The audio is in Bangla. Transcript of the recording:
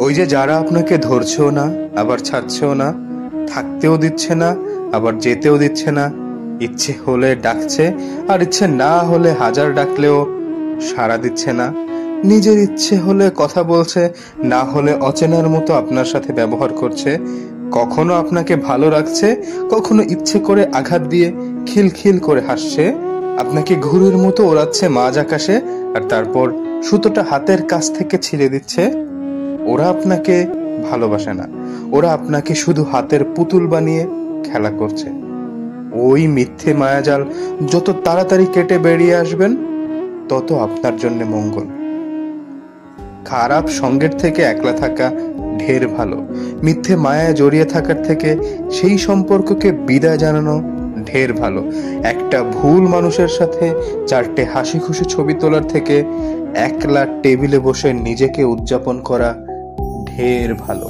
ওই যে যারা আপনাকে ধরছেও না আবার ছাড়ছেও না, থাকতেও দিচ্ছে না আবার যেতেও দিচ্ছে না, ইচ্ছে হলে ডাকছে আর ইচ্ছে না হলে হাজার ডাকলেও সাড়া দিচ্ছে না, নিজের ইচ্ছে হলে কথা বলছে, না হলে অচেনার মতো আপনার সাথে ব্যবহার করছে, কখনো আপনাকে ভালো রাখছে, কখনো ইচ্ছে করে আঘাত দিয়ে খিলখিল করে হাসছে, আপনাকে ঘুড়ির মতো ওড়াচ্ছে মাঝ আকাশে আর তারপর সুতোটা হাতের কাছ থেকে ছিঁড়ে দিচ্ছে। ওরা আপনাকে ভালোবাসে না, ওরা আপনাকে শুধু হাতের পুতুল বানিয়ে খেলা করছে। ওই মিথ্যে মায়াজাল যত তাড়াতাড়ি কেটে বেরিয়ে আসবেন তত আপনার জন্য মঙ্গল। খারাপ সঙ্গের থেকে একলা থাকা ঢের ভালো, মিথ্যে মায়ায় জড়িয়ে থাকার থেকে সেই সম্পর্ককে বিদায় জানানো ঢের ভালো। একটা ভুল মানুষের সাথে 4টে হাসি খুশি ছবি তোলার থেকে একলা টেবিলে বসে নিজেকে উদযাপন করা ঢের ভালো।